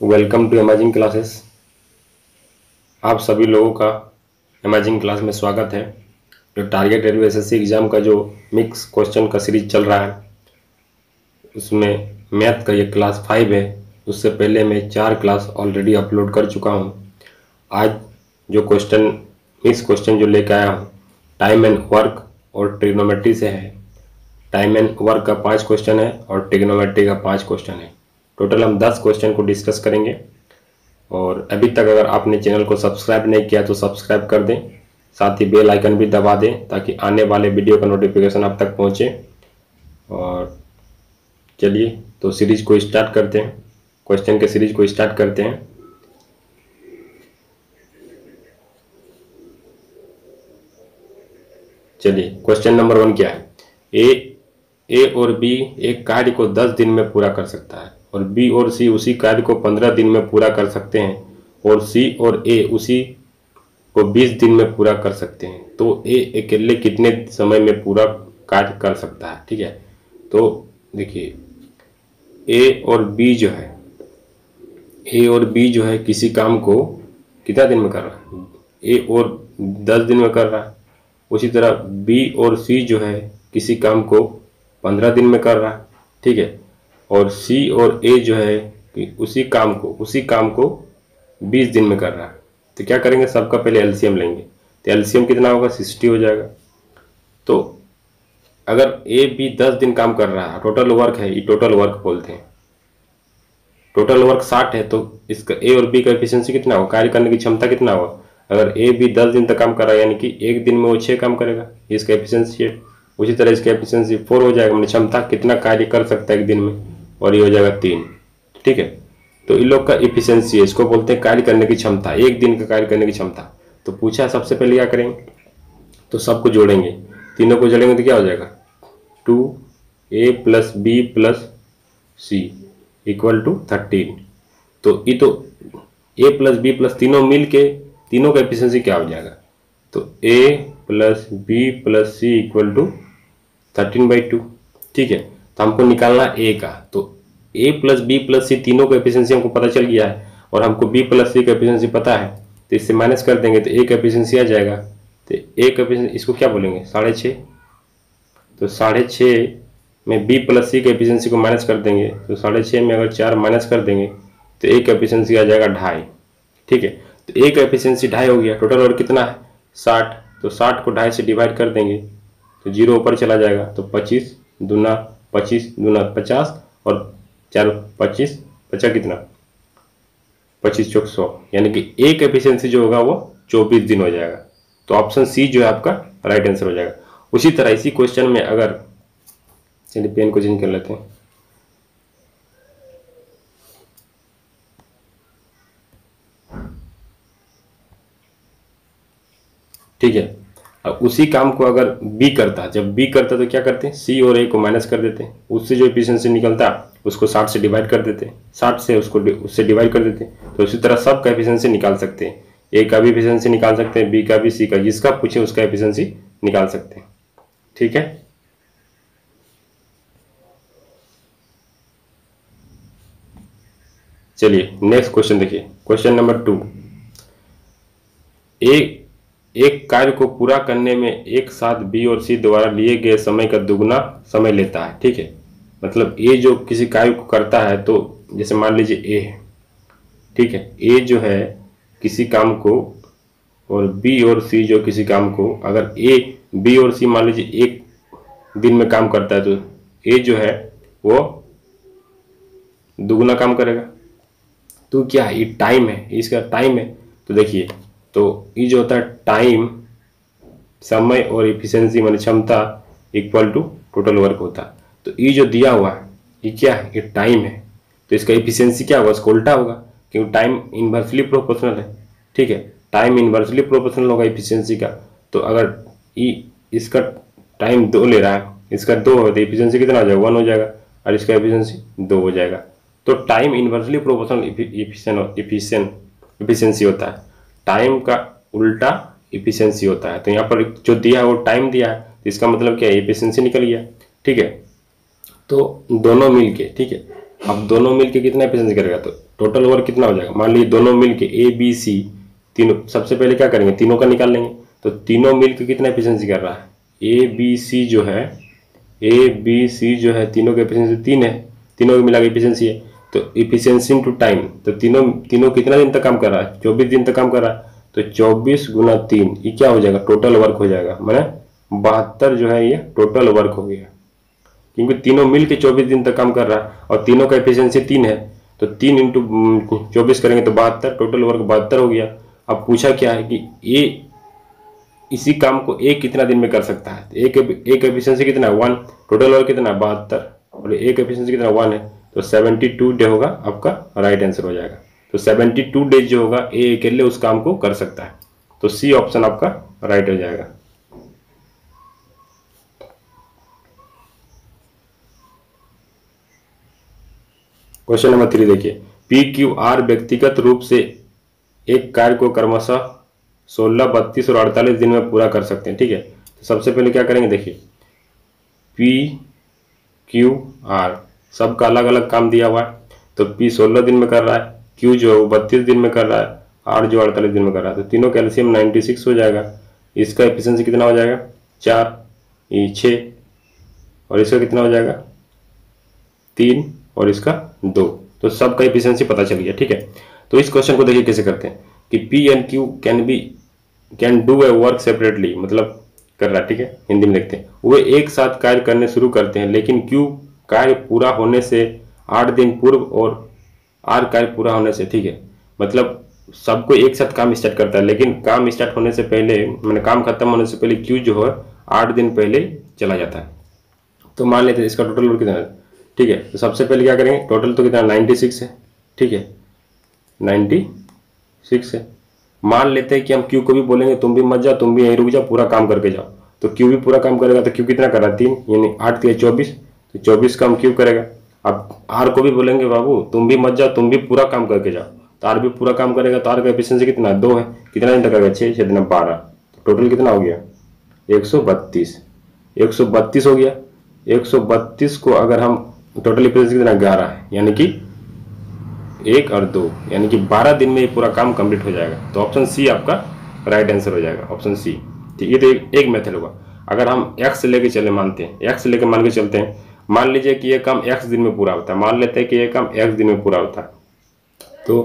Welcome to amazing classes. आप सभी लोगों का अमेजिंग क्लास में स्वागत है। जो टारगेट रेलवे एसएससी एग्ज़ाम का जो मिक्स क्वेश्चन का सीरीज चल रहा है, उसमें मैथ का ये क्लास 5 है। उससे पहले मैं 4 क्लास ऑलरेडी अपलोड कर चुका हूँ। आज जो क्वेश्चन मिक्स क्वेश्चन जो लेकर आया हूँ, टाइम एंड वर्क और ट्रिग्नोमेट्री से है। टाइम एंड वर्क का 5 क्वेश्चन है और ट्रिग्नोमेट्री का 5 क्वेश्चन है। टोटल हम 10 क्वेश्चन को डिस्कस करेंगे। और अभी तक अगर आपने चैनल को सब्सक्राइब नहीं किया तो सब्सक्राइब कर दें, साथ ही बेल आइकन भी दबा दें ताकि आने वाले वीडियो का नोटिफिकेशन आप तक पहुंचे। और चलिए तो सीरीज को स्टार्ट करते हैं, क्वेश्चन के सीरीज को स्टार्ट करते हैं। चलिए क्वेश्चन नंबर 1 क्या है। ए और बी एक कार्य को 10 दिन में पूरा कर सकता है और बी और सी उसी कार्य को 15 दिन में पूरा कर सकते हैं और सी और ए उसी को 20 दिन में पूरा कर सकते हैं। तो ए अकेले कितने समय में पूरा कार्य कर सकता है। ठीक है, तो देखिए ए और बी जो है किसी काम को कितना दिन में कर रहा है, ए और 10 दिन में कर रहा है। उसी तरह बी और सी जो है किसी काम को 15 दिन में कर रहा है। ठीक है, और सी और ए जो है कि उसी काम को 20 दिन में कर रहा है। तो क्या करेंगे, सबका पहले एलसीएम लेंगे। तो एलसीएम कितना होगा, 60 हो जाएगा। तो अगर ए बी 10 दिन काम कर रहा है, टोटल वर्क है, ये टोटल वर्क बोलते हैं। टोटल वर्क 60 है, तो इसका ए और बी का एफिशिएंसी कितना होगा, कार्य करने की क्षमता कितना होगा। अगर ए बी 10 दिन तक काम कर रहा है यानी कि एक दिन में वो 6 काम करेगा, इसका एफिशिएंसी है। उसी तरह इसका एफिशिएंसी 4 हो जाएगा, मतलब क्षमता कितना कार्य कर सकता है एक दिन में, और ये हो जाएगा 3। ठीक है, तो इन लोग का इफिशियंसी है, इसको बोलते हैं कार्य करने की क्षमता, एक दिन का कार्य करने की क्षमता। तो पूछा सबसे पहले क्या करेंगे, तो सबको जोड़ेंगे, तीनों को जोड़ेंगे तो क्या हो जाएगा, 2a plus B plus C equal to 13। तो ये तो a प्लस बी प्लस तीनों मिल के तीनों का एफिशिएंसी क्या हो जाएगा, तो a plus B plus C equal to 13/2। ठीक है, तो हमको निकालना a का, तो a प्लस बी प्लस सी तीनों का एफिशिएंसी हमको पता चल गया है और हमको b प्लस सी का एफिशिएंसी पता है। तो इससे माइनस कर देंगे तो a का एफिशिएंसी आ जाएगा। तो a का एफिशिएंसी इसको क्या बोलेंगे, 6.5। तो 6.5 में b प्लस सी के एफिशिएंसी को माइनस कर देंगे, तो 6.5 में अगर 4 माइनस कर देंगे तो a का एफिशिएंसी आ जाएगा 2.5। ठीक है, तो a का एफिशिएंसी 2.5 हो गया। टोटल और कितना है, 60। तो 60 को 2.5 से डिवाइड कर देंगे तो 0 ऊपर चला जाएगा। तो 25 दूना 50 और 4 25, 50 कितना, 25 चौक 100, यानी कि a का एफिशिएंसी जो होगा वो 24 दिन हो जाएगा। तो ऑप्शन सी जो है आपका राइट आंसर हो जाएगा। उसी तरह इसी क्वेश्चन में अगर, चलिए पेन को चेंज कर लेते हैं। ठीक है, अब उसी काम को अगर बी करता, जब बी करता तो क्या करते हैं, सी और ए को माइनस कर देते हैं, उससे जो एफिशिएंसी निकलता उसको 60 से डिवाइड कर देते हैं, 60 से उससे डिवाइड कर देते हैं। तो उसी तरह सब का एफिशिएंसी निकाल सकते हैं, ए का भी एफिशिएंसी निकाल सकते हैं, बी का भी, सी का, जिसका पूछे उसका एफिशिएंसी निकाल सकते हैं। ठीक है, चलिए नेक्स्ट क्वेश्चन देखिए, क्वेश्चन नंबर 2। एक कार्य को पूरा करने में एक साथ बी और सी द्वारा लिए गए समय का दुगना समय लेता है। ठीक है, मतलब ए जो किसी कार्य को करता है, तो जैसे मान लीजिए ए है, ठीक है, ए जो है किसी काम को, और बी और सी जो किसी काम को, अगर ए बी और सी मान लीजिए एक दिन में काम करता है, तो ए जो है वो दुगना काम करेगा। तो क्या है, ये टाइम है, इसका टाइम है। तो देखिए, तो ये जो होता है टाइम, समय और इफिशियंसी मान क्षमता इक्वल टू टोटल वर्क होता है। तो ये जो दिया हुआ है ये क्या है, ये टाइम है। तो इसका इफिशियंसी क्या होगा, इसको उल्टा होगा, क्योंकि टाइम इन्वर्सली प्रोपोर्शनल है। ठीक है, टाइम इन्वर्सली प्रोपोर्शनल होगा इफिशियंसी का। तो अगर इसका टाइम 2 ले रहा है, इसका 2 हो तो इफिशियंसी कितना हो जाएगा, 1 हो जाएगा, और इसका एफिशिएंसी 2 हो जाएगा। तो टाइम इन्वर्सली प्रोपोर्शनल इफिशियंसी होता है, टाइम का उल्टा इफिशियंसी होता है। तो यहाँ पर जो दिया है वो टाइम दिया है, तो इसका मतलब क्या है, इफिशियंसी निकल गया। ठीक है, तो दोनों मिलके, ठीक है, अब दोनों मिलके कितना एफिशिएंसी करेगा, तो टोटल वर्क कितना हो जाएगा, मान लीजिए दोनों मिलके ए बी सी तीनों, सबसे पहले क्या करेंगे, तीनों का निकाल लेंगे। तो तीनों मिलके कितना एफिशिएंसी कर रहा है, ए बी सी जो है, ए बी सी जो है तीनों की एफिशिएंसी 3 है, तीनों की मिला के एफिशिएंसी है। तो एफिशिएंसी इनटू टाइम, तो तीनों कितना दिन तक काम कर रहा है, 24 दिन तक काम कर रहा है। तो 24 गुना 3 ये क्या हो जाएगा, टोटल वर्क हो जाएगा, मैंने 72 जो है ये टोटल वर्क हो गया, क्योंकि तीनों मिल के 24 दिन तक काम कर रहा है और तीनों का एफिशिएंसी 3 है। तो 3 इंटू 24 करेंगे तो 72, टोटल वर्क 72 हो गया। अब पूछा क्या है कि ए इसी काम को ए कितना दिन में कर सकता है। एक एफिशिएंसी कितना है 1, टोटल वर्क कितना है 72 और एक एफिशिएंसी कितना 1 है, तो 72 डे होगा आपका राइट आंसर हो जाएगा। तो 72 डेज जो होगा ए अकेले उस काम को कर सकता है। तो सी ऑप्शन आपका राइट हो जाएगा। क्वेश्चन नंबर 3 देखिए, पी क्यू आर व्यक्तिगत रूप से एक कार्य को क्रमशः 16, 32 और 48 दिन में पूरा कर सकते हैं। ठीक है, तो सबसे पहले क्या करेंगे, देखिए पी क्यू आर सबका अलग अलग काम दिया हुआ है। तो पी 16 दिन में कर रहा है, क्यू जो है वो 32 दिन में कर रहा है, आर जो 48 दिन में कर रहा है। तो तीनों कैल्शियम 96 हो जाएगा। इसका एफिशिएंसी कितना हो जाएगा 4, ये 6 और इसका कितना हो जाएगा 3 और इसका 2। तो सबका एफिशिएंसी पता चल गया। ठीक है, तो इस क्वेश्चन को देखिए कैसे करते हैं कि P and Q can do A work separately, मतलब कर रहा है। ठीक है, हिंदी में देखते हैं, वे एक साथ कार्य करने शुरू करते हैं, लेकिन क्यू कार्य पूरा होने से 8 दिन पूर्व और आर कार्य पूरा होने से, ठीक है, मतलब सबको एक साथ काम स्टार्ट करता है, लेकिन काम स्टार्ट होने से पहले, मैंने काम खत्म होने से पहले क्यू जो है 8 दिन पहले चला जाता है। तो मान लेते हैं इसका टोटल वर्क कितना है। ठीक है, तो सबसे पहले क्या करेंगे, टोटल तो कितना 96 है। ठीक है, 96 है। मान लेते हैं कि हम क्यू को भी बोलेंगे तुम भी मत जाओ, तुम भी यहीं रुक जाओ, पूरा काम करके जाओ। तो क्यू भी पूरा काम करेगा। तो क्यू कितना कर रहा है 3, यानी 8 के 24, तो 24 काम क्यू करेगा। अब आर को भी बोलेंगे बाबू तुम भी मत जाओ, तुम भी पूरा काम करके जाओ, तो आर भी पूरा काम करेगा। तो आर का एफिशिएंसी कितना 2 है, कितना दिन तक करेगा 6, 6 दिन 12, तो टोटल कितना हो गया 132, 132 हो गया। 132 को अगर हम टोटल एफिशिएंसी कितना 11 है, यानी कि 1 और 2, यानी कि 12 दिन में ये पूरा काम कंप्लीट हो जाएगा। तो ऑप्शन सी आपका राइट आंसर हो जाएगा, ऑप्शन सी। ठीक, ये तो एक मेथड होगा। अगर हम एक्स लेके चले, मानते हैं एक्स लेके मान के चलते हैं, मान लीजिए कि ये काम एक्स दिन में पूरा होता है, मान लेते हैं कि ये काम एक्स दिन में पूरा होता है, तो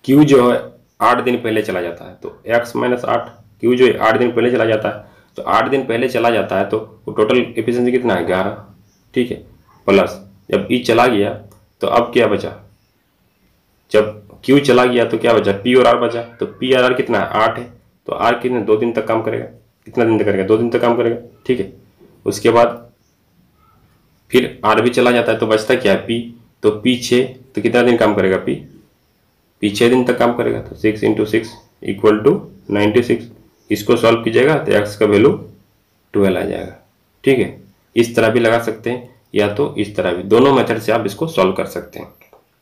क्यू जो है 8 दिन पहले चला जाता है, तो एक्स माइनस 8, क्यू जो है 8 दिन पहले चला जाता है, तो 8 दिन पहले चला जाता है, तो टोटल एफिशिएंसी कितना है 11। ठीक है, प्लस जब ई चला गया तो अब क्या बचा, जब क्यू चला गया तो क्या बचा, पी और आर बचा। तो पी और आर कितना है 8 है, तो आर कितने 2 दिन तक काम करेगा, कितना दिन तक करेगा 2 दिन तक काम करेगा। ठीक है, उसके बाद फिर आर भी चला जाता है, तो बचता क्या है पी, तो पी 6, तो कितना दिन काम करेगा पी 6 दिन तक काम करेगा। तो 6 × 6 = 96। इसको सॉल्व कीजिएगा तो एक्स का वैल्यू 12 आ जाएगा। ठीक है, इस तरह भी लगा सकते हैं या तो इस तरह भी, दोनों मेथड से आप इसको सॉल्व कर सकते हैं।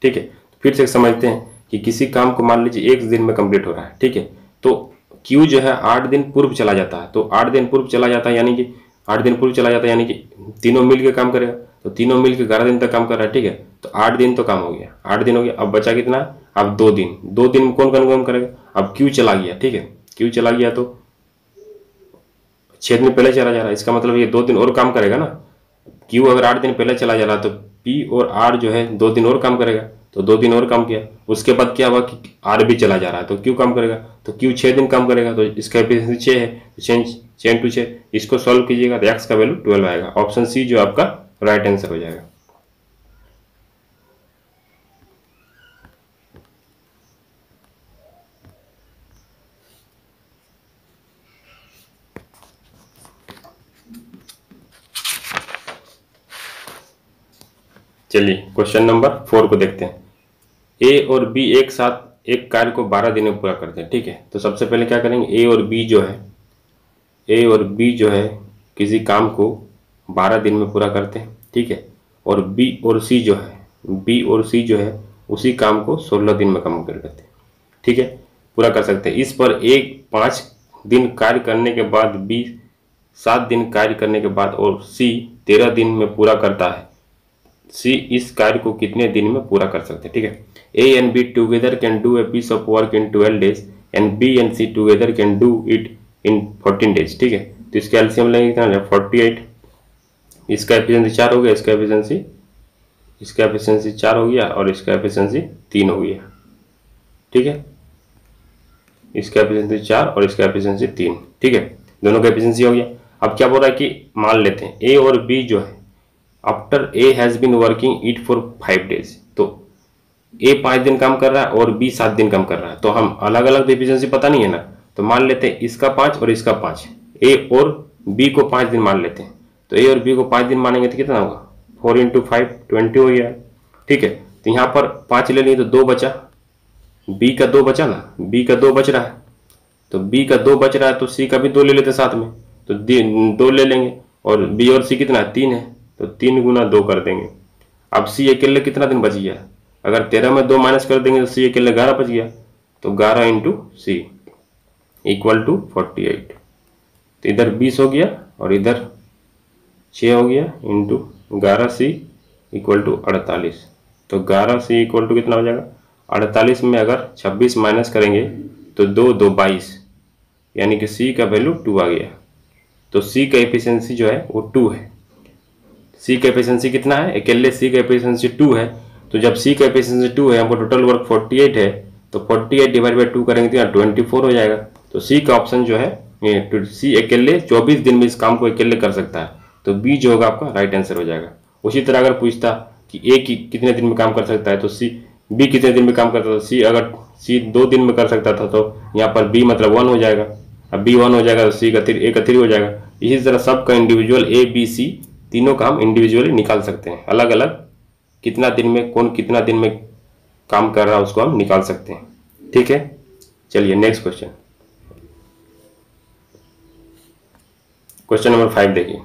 ठीक है, तो फिर से समझते हैं कि किसी काम को मान लीजिए 1 दिन में कंप्लीट हो रहा है। ठीक है, तो क्यू जो है 8 दिन पूर्व चला जाता है, तो 8 दिन पूर्व चला जाता है, यानी कि 8 दिन पूर्व चला जाता है, यानी कि तीनों मिल के काम करेगा। तो तीनों मिल के 11 दिन तक काम कर रहा है। ठीक है, तो 8 दिन तो काम हो गया, 8 दिन हो गया। अब बचा कितना, अब 2 दिन, 2 दिन में कौन कौन काम करेगा। अब क्यू चला गया। ठीक है, क्यू चला गया तो 6 दिन पहले चला जा रहा है, इसका मतलब ये 2 दिन और काम करेगा ना। क्यू अगर 8 दिन पहले चला जा रहा है तो पी और आर जो है 2 दिन और काम करेगा, तो 2 दिन और काम किया। उसके बाद क्या हुआ कि आर भी चला जा रहा है, तो क्यू काम करेगा, तो क्यू 6 दिन काम करेगा, तो इसका एफिशिएंसी 6 है, तो 6 × 6, इसको सॉल्व कीजिएगा तो एक्स का वैल्यू 12 आएगा। ऑप्शन सी जो आपका राइट आंसर हो जाएगा। चलिए क्वेश्चन नंबर 4 को देखते हैं। ए और बी एक साथ एक कार्य को 12 दिन में पूरा करते हैं। ठीक है, तो सबसे पहले क्या करेंगे, ए और बी जो है किसी काम को 12 दिन में पूरा करते हैं। ठीक है, और बी और सी जो है उसी काम को 16 दिन में कम कर देते हैं। ठीक है, पूरा कर सकते हैं। इस पर ए 5 दिन कार्य करने के बाद, बी 7 दिन कार्य करने के बाद और सी 13 दिन में पूरा करता है। सी इस कार्य को कितने दिन में पूरा कर सकते हैं। ठीक है, A and B together can do a piece of work in 12 days and B and C together can do it in 14 days। ठीक है, तो इसका एलसीएम लेंगे कितना, 48। इसका एफिशिएंसी 4 हो गया, इसका एफिशिएंसी 4 हो गया और इसका एफिशिएंसी 3 हो गया। ठीक है, इसका एफिशिएंसी 4 और इसका एफिशिएंसी 3। ठीक है, दोनों का एफिशिएंसी हो गया। अब क्या बोल रहा है कि मान लेते हैं ए और बी जो है after A has been working it for 5 days, तो ए 5 दिन काम कर रहा है और बी 7 दिन काम कर रहा है, तो हम अलग अलग एफिशिएंसी पता नहीं है ना, तो मान लेते हैं इसका 5 और इसका 5, ए और बी को 5 दिन मान लेते हैं। तो ए और बी को 5 दिन मानेंगे तो कितना होगा, 4 × 5 20 हो गया। ठीक है, तो यहाँ पर 5 ले लिए तो 2 बचा, बी का 2 बचा ना, बी का 2 बच रहा है, तो बी का 2 बच रहा है तो सी का भी 2 ले लेते साथ में, तो 2 ले लेंगे और बी और सी कितना है, 3 है, तो 3 × 2 कर देंगे। अब सी अकेले कितना दिन बच गया, अगर 13 में 2 माइनस कर देंगे तो सी अकेले 11 बच गया, तो 11 × सी इक्वल टू 48। तो इधर 20 हो गया और इधर 6 हो गया इंटू 11C इक्वल टू 48। तो 11C इक्वल टू कितना हो जाएगा, 48 में अगर 26 माइनस करेंगे तो 2 2 22, यानी कि C का वैल्यू 2 आ गया। तो C का एफिशिएंसी जो है वो 2 है। C का एफिशिएंसी कितना है, अकेले C का एफिशिएंसी 2 है, तो जब C का एफिशिएंसी 2 है, हमको टोटल वर्क 48 है, तो 48 डिवाइड बाई 2 करेंगे तो यहाँ 24 हो जाएगा। तो C का ऑप्शन जो है C अकेले 24 दिन में इस काम को अकेले कर सकता है, तो B जो होगा आपका राइट आंसर हो जाएगा। उसी तरह अगर पूछता कि A कितने दिन में काम कर सकता है, तो B कितने दिन में काम करता है, तो C अगर C 2 दिन में कर सकता था, तो यहाँ पर B मतलब 1 हो जाएगा। अब B 1 हो जाएगा तो A का 3 हो जाएगा। इसी तरह सबका इंडिविजुअल A B C तीनों का हम इंडिविजुअली निकाल सकते हैं, अलग अलग कितना दिन में कौन कितना दिन में काम कर रहा है उसको हम निकाल सकते हैं। ठीक है, चलिए नेक्स्ट क्वेश्चन, क्वेश्चन नंबर 5 देखिए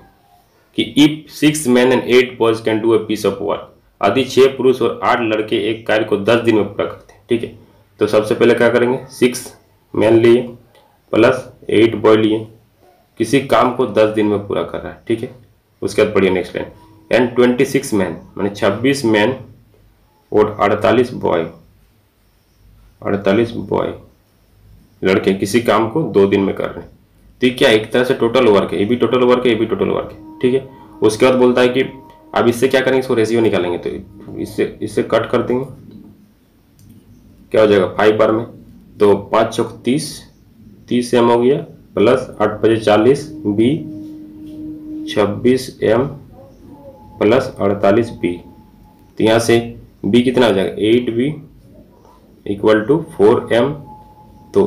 कि if 6 men and 8 boys can do a piece of work, यदि 6 पुरुष और 8 लड़के एक कार्य को 10 दिन में पूरा करते हैं। ठीक है, तो सबसे पहले क्या करेंगे, 6 मैन लिए प्लस 8 बॉय लिए, किसी काम को 10 दिन में पूरा कर रहा है। ठीक है, उसके बाद पढ़िए नेक्स्ट लाइन, एंड 26 मैन माने 26 मैन और 48 बॉय लड़के किसी काम को 2 दिन में कर रहे हैं। तो ये क्या एक तरह से टोटल वर्क है, ये भी टोटल वर्क है, ये भी टोटल वर्क है। ठीक है, उसके बाद बोलता है कि अब इससे क्या करेंगे, इसको रेशियो निकालेंगे, तो इससे कट कर देंगे, क्या हो जाएगा 5 बार में, तो 5 चौक 30 एम हो गया plus 8 5 40 B 26 M plus 48 B. तो यहाँ से बी कितना हो जाएगा 8 बी इक्वल टू 4 एम, तो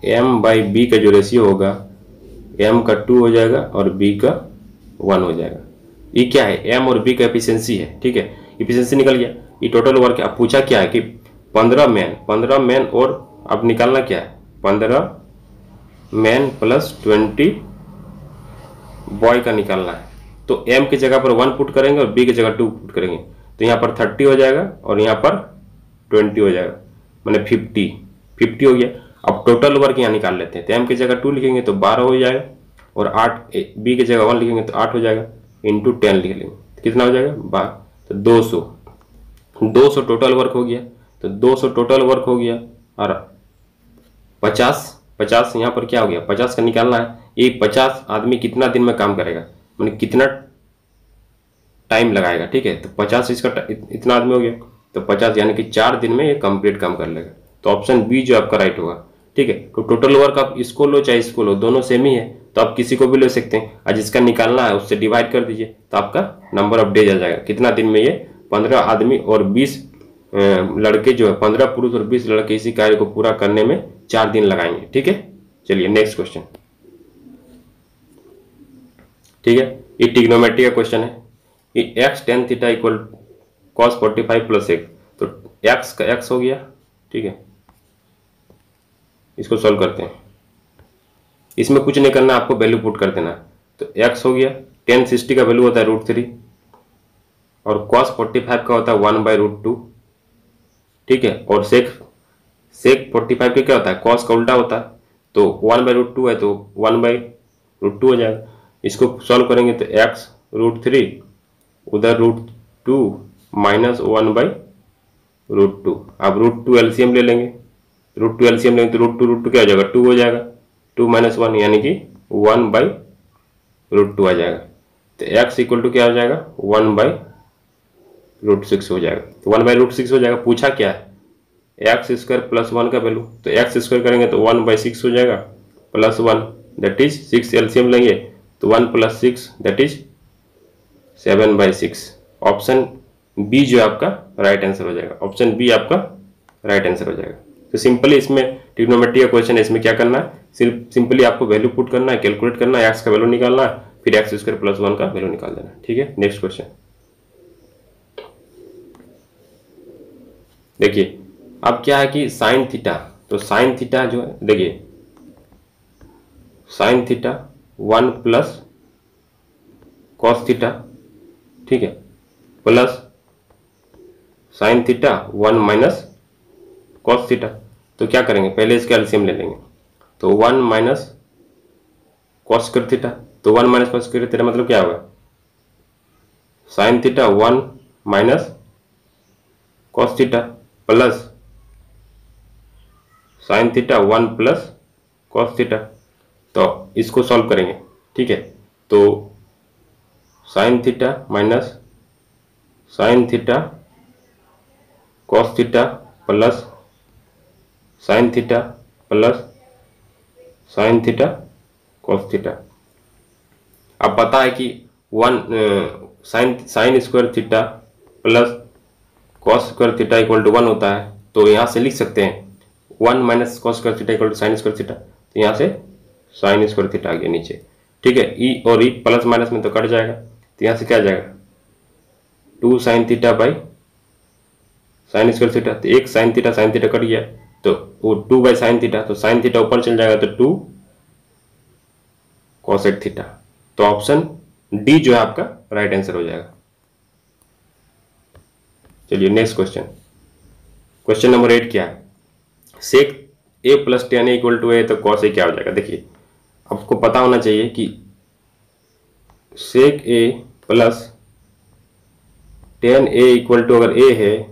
एम बाई बी का जो रेशियो होगा एम का 2 हो जाएगा और बी का 1 हो जाएगा। ये क्या है, एम और बी का एफिशिएंसी है। ठीक है, एफिशिएंसी निकल गया, ये टोटल वर्क है। अब पूछा क्या है कि 15 मैन और अब निकालना क्या है, 15 मैन प्लस 20 बॉय का निकालना है। तो एम की जगह पर 1 पुट करेंगे और बी की जगह 2 पुट करेंगे, तो यहाँ पर 30 हो जाएगा और यहाँ पर 20 हो जाएगा, मैंने 50 हो गया। अब टोटल वर्क यहाँ निकाल लेते हैं, तो एम की जगह 2 लिखेंगे तो 12 हो जाएगा और 8 बी की जगह 1 लिखेंगे तो 8 हो जाएगा, इंटू 10 लिख लेंगे तो कितना हो जाएगा 12, तो 200 टोटल वर्क हो गया। तो 200 टोटल वर्क हो गया और 50 यहाँ पर क्या हो गया, 50 का निकालना है। ये 50 आदमी कितना दिन में काम करेगा, मैंने कितना टाइम लगाएगा। ठीक है, तो 50 इसका इतना आदमी हो गया, तो 50 यानी कि 4 दिन में ये कंप्लीट काम कर लेगा। तो ऑप्शन बी जो आपका राइट होगा। ठीक है, तो टोटल वर्क आप इसको लो चाहे इसको लो, दोनों सेम ही है, तो आप किसी को भी ले सकते हैं और जिसका निकालना है उससे डिवाइड कर दीजिए, तो आपका नंबर ऑफ डेज आ जाएगा। कितना दिन में ये 15 आदमी और 20 लड़के जो है, 15 पुरुष और 20 लड़के इसी कार्य को पूरा करने में 4 दिन लगाएंगे। ठीक है, चलिए नेक्स्ट क्वेश्चन। ठीक है, ये ट्रिग्नोमेट्री का क्वेश्चन है। ये x tan theta equal cos 45 plus x, तो x का x हो गया। ठीक है, इसको सॉल्व करते हैं, इसमें कुछ नहीं करना, आपको वैल्यू पुट कर देना। तो x हो गया, tan 60 का वैल्यू होता है √3 और cos 45 का होता है 1/√2। ठीक है, और sec 45 का क्या होता है, cos का उल्टा होता है, तो 1/√2 है तो 1/√2 हो जाएगा। इसको सॉल्व करेंगे तो x √3 उधर √2 -1/√2। अब √2 एलसीएम ले लेंगे, √2 एलसीएम लेंगे तो √2 क्या हो जाएगा, 2 हो जाएगा, 2 - 1 यानी कि 1/√2 आ जाएगा। तो x इक्वल टू क्या हो जाएगा, 1/√6 हो जाएगा। तो 1/√6 हो जाएगा। पूछा क्या है, एक्स स्क्वायर प्लस 1 का वैल्यू, तो एक्स स्क्वायर करेंगे तो 1/6 हो जाएगा प्लस 1 दैट इज 6 एलसीएम लेंगे तो 1 + 6 दैट इज 7/6। ऑप्शन बी जो आपका राइट आंसर हो जाएगा, ऑप्शन बी आपका राइट आंसर हो जाएगा। तो सिंपली इसमें ट्रिग्नोमेट्री का क्वेश्चन है, इसमें क्या करना है, सिर्फ सिंपली आपको वैल्यू पुट करना है, कैलकुलेट करना है, एक्स का वैल्यू निकालना है, फिर एक्स स्क्वायर प्लस 1 का वैल्यू निकाल देना है। ठीक है, नेक्स्ट क्वेश्चन देखिए। अब क्या है कि साइन थीटा, तो साइन थीटा जो है देखिए, साइन थीटा 1 + कॉस थीटा, ठीक है, plus sine theta 1 - cos theta. तो क्या करेंगे, पहले इसका एलसीएम ले लेंगे, तो 1 - कॉस स्क्वायर थीटा, तो 1 - कॉस स्क्वायर थीटा मतलब क्या होगा, sine theta 1 - cos theta plus sine theta 1 + cos theta. तो इसको सॉल्व करेंगे, ठीक है। तो sine theta minus sine theta cos theta plus sine theta plus sine theta cos theta. अब पता है कि sine square theta plus cos square theta equal to 1 होता है। तो यहाँ से लिख सकते हैं 1 - cos square theta equal to sine square theta. तो यहाँ से साइन स्क्वायर थीटा आ गया नीचे, ठीक है। ई और ई प्लस माइनस में तो कट जाएगा, तो यहाँ से क्या आ जाएगा 2 sine theta by sine square theta. तो एक साइन थीटा कट गया, तो वो 2 बाई साइन थीटा, तो साइन थीटा ऊपर चल जाएगा तो 2 कॉसेक थीटा। तो ऑप्शन डी जो है आपका राइट आंसर हो जाएगा। चलिए नेक्स्ट क्वेश्चन, क्वेश्चन नंबर 8 क्या है, sec a + tan a equal to a, तो कॉस a क्या हो जाएगा। देखिए आपको पता होना चाहिए कि sec a + tan a equal to अगर a है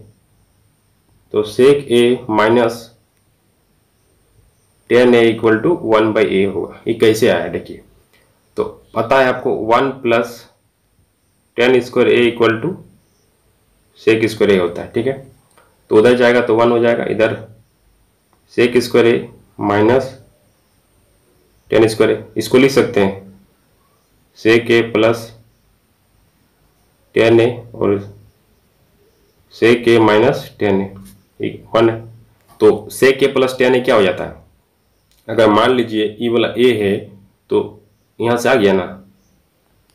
तो sec a - tan a equal to 1/a होगा। ये कैसे आया देखिए, तो पता है आपको 1 + tan square a equal to sec square a होता है, ठीक है। तो उधर जाएगा तो 1 हो जाएगा, इधर sec square a minus tan square a, इसको लिख सकते हैं सेक a + tan a और सेक a माइनस tan a 1 है। तो सेक a + tan a क्या हो जाता है, अगर मान लीजिए ये वाला a है तो यहाँ से आ गया ना,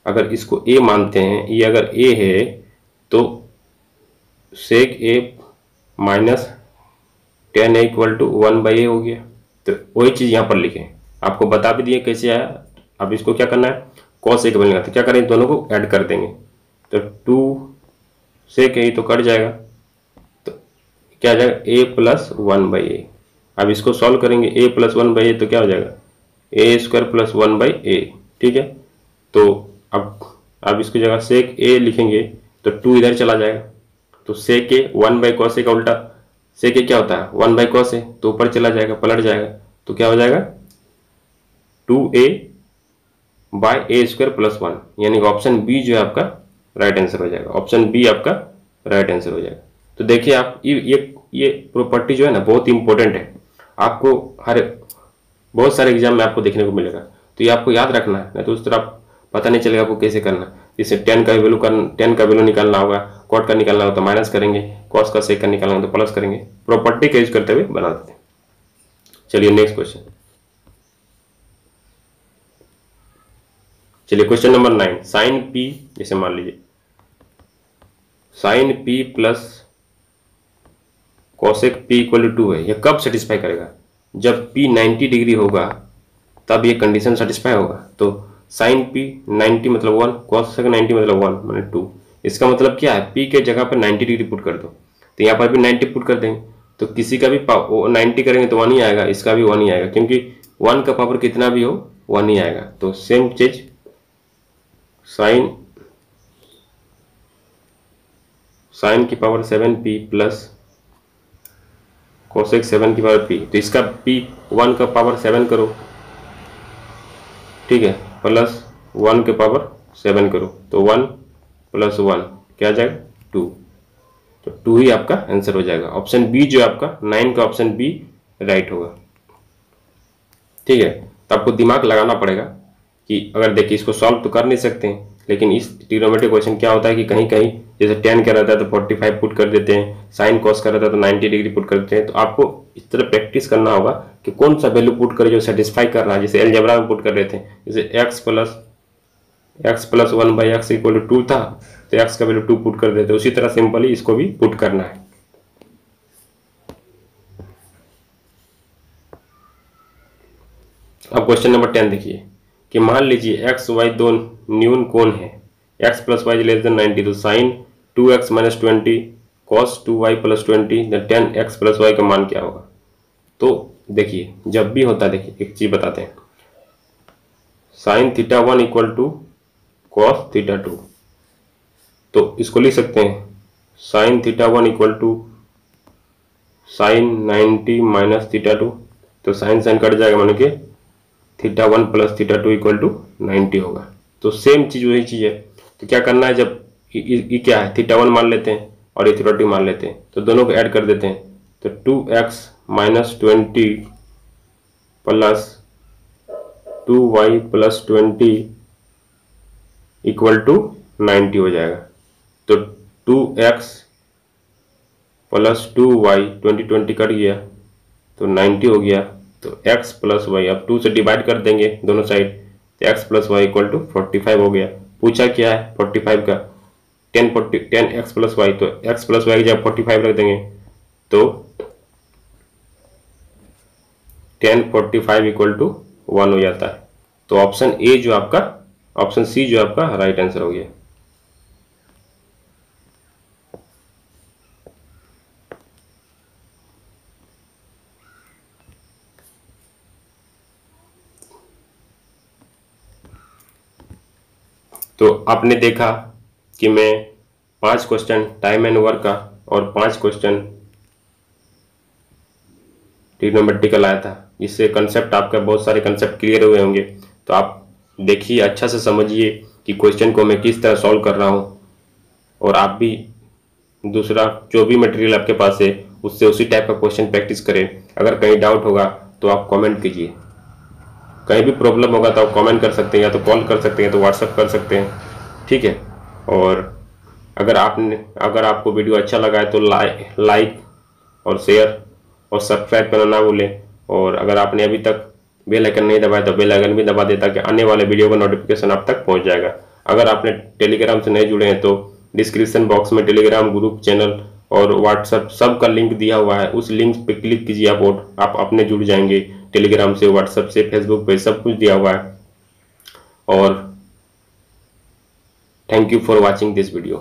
अगर इसको a मानते हैं, ये अगर a है तो sec a minus tan a equal to 1/a हो गया। तो वही चीज़ यहाँ पर लिखें, आपको बता भी दिए कैसे आया। अब इसको क्या करना है, कॉस a का बनेगा, तो क्या करेंगे दोनों को ऐड कर देंगे, तो 2 सेक a तो कट जाएगा, तो क्या आ जाएगा a + 1/a। अब इसको सॉल्व करेंगे a + 1/a, तो क्या हो जाएगा a² + 1/a, ठीक है। तो अब इसकी जगह सेक a लिखेंगे तो 2 इधर चला जाएगा, तो सेक a 1/cos a का उल्टा सेक a क्या होता है 1/cos a, तो ऊपर चला जाएगा, पलट जाएगा, तो क्या हो जाएगा 2a/a² + 1, यानी कि ऑप्शन बी जो है आपका राइट आंसर हो जाएगा। ऑप्शन बी आपका राइट आंसर हो जाएगा। तो देखिए आप ये प्रॉपर्टी जो है ना बहुत इंपॉर्टेंट है, आपको बहुत सारे एग्जाम में आपको देखने को मिलेगा। तो ये आपको याद रखना है, नहीं तो उस तरह पता नहीं चलेगा आपको कैसे करना। जैसे tan का वैल्यू निकालना होगा, कॉट का निकालना होगा तो माइनस करेंगे, कॉस का सेक का निकालना होगा तो प्लस करेंगे। प्रॉपर्टी का यूज करते हुए बना देते हैं। चलिए नेक्स्ट क्वेश्चन, चलिए क्वेश्चन नंबर 9, साइन p, जैसे मान लीजिए sine p + cosec p equal to 2 है। यह कब सेटिस्फाई करेगा, जब p 90 डिग्री होगा तब ये कंडीशन सेटिस्फाई होगा। तो साइन p 90 मतलब 1, कॉसेक 90 मतलब 1 माने 2। इसका मतलब क्या है, p के जगह पर 90 डिग्री पुट कर दो, तो यहाँ पर भी 90 पुट कर देंगे, तो किसी का भी 90 करेंगे तो 1 ही आएगा, इसका भी 1 ही आएगा, क्योंकि 1 का पावर कितना भी हो 1 ही आएगा। तो सेम चीज साइन की पावर 7p प्लस कोसेक 7 की पावर p, तो इसका p 1 का पावर 7 करो, ठीक है, प्लस 1 के पावर 7 करो, तो 1 प्लस 1 क्या आ जाएगा 2, तो 2 ही आपका आंसर हो जाएगा। ऑप्शन बी जो आपका 9 का ऑप्शन बी राइट होगा, ठीक है। तो आपको दिमाग लगाना पड़ेगा कि अगर देखिए इसको सॉल्व तो कर नहीं सकते हैं, लेकिन इस ट्रिग्नोमेट्री क्वेश्चन क्या होता है कि कहीं कहीं जैसे tan का रहता है तो 45 पुट कर देते हैं, साइन कॉस का रहता है तो 90 डिग्री पुट कर देते हैं। तो आपको इस तरह प्रैक्टिस करना होगा कि कौन सा वैल्यू पुट करे जो सेटिस्फाई कर रहा है। जैसे अलजेब्रा में पुट कर रहे थे, जैसे x plus 1/x equal to 2 था, तो x का वैल्यू 2 पुट कर देते, उसी तरह सिंपली इसको भी पुट करना है। अब क्वेश्चन नंबर 10 देखिए कि मान लीजिए x y दो न्यून कोण है, x plus Y less than 90, तो sine 2x minus 20 cos 2y plus 20 tan x plus Y का मान क्या होगा। तो देखिए जब भी होता है, देखिए एक चीज बताते हैं, sine theta 1 equal to cos theta 2, तो इसको लिख सकते हैं sine theta 1 equal to sine 90 minus theta 2, तो साइन साइन कट जाएगा, मानो कि theta 1 plus theta 2 equal to 90 होगा। तो सेम चीज वही चीज है। तो क्या करना है, जब ये क्या है थीटा 1 मान लेते हैं और ये थीटा 2 मान लेते हैं, तो दोनों को ऐड कर देते हैं, तो 2x minus 20 plus 2y plus 20 equal to 90 हो जाएगा। तो 2x प्लस 2y 20 कट गया तो 90 हो गया, तो x प्लस वाई, अब 2 से डिवाइड कर देंगे दोनों साइड, तो x plus Y equal to 45 हो गया। पूछा क्या है 45 का, 10 x प्लस वाई, तो x प्लस वाई की जगह 45 रख देंगे, तो 10 45 इक्वल टू 1 हो जाता है। तो ऑप्शन ए जो आपका, ऑप्शन सी जो आपका राइट आंसर हो गया। तो आपने देखा कि मैं 5 क्वेश्चन टाइम एंड वर्क का और 5 क्वेश्चन ट्रिग्नोमेट्रिकल आया था, जिससे कंसेप्ट आपका बहुत सारे कंसेप्ट क्लियर हुए होंगे। तो आप देखिए, अच्छा से समझिए कि क्वेश्चन को मैं किस तरह सॉल्व कर रहा हूँ, और आप भी दूसरा जो भी मटेरियल आपके पास है उससे उसी टाइप का क्वेश्चन प्रैक्टिस करें। अगर कहीं डाउट होगा तो आप कमेंट कीजिए, कहीं भी प्रॉब्लम होगा तो आप कमेंट कर सकते हैं, या तो कॉल कर सकते हैं, तो व्हाट्सएप कर सकते हैं, ठीक है। और अगर आपको वीडियो अच्छा लगा है तो लाइक और शेयर और सब्सक्राइब करना ना भूलें। और अगर आपने अभी तक बेल आइकन नहीं दबाया तो बेल आइकन भी दबा दें, ताकि आने वाले वीडियो का नोटिफिकेशन आप तक पहुंच जाएगा। अगर आपने टेलीग्राम से नहीं जुड़े हैं तो डिस्क्रिप्शन बॉक्स में टेलीग्राम ग्रुप, चैनल और व्हाट्सएप सब का लिंक दिया हुआ है, उस लिंक पे क्लिक कीजिए, आप अपने जुड़ जाएंगे। टेलीग्राम से, व्हाट्सएप से, फेसबुक पे सब कुछ दिया हुआ है। और thank you for watching this video.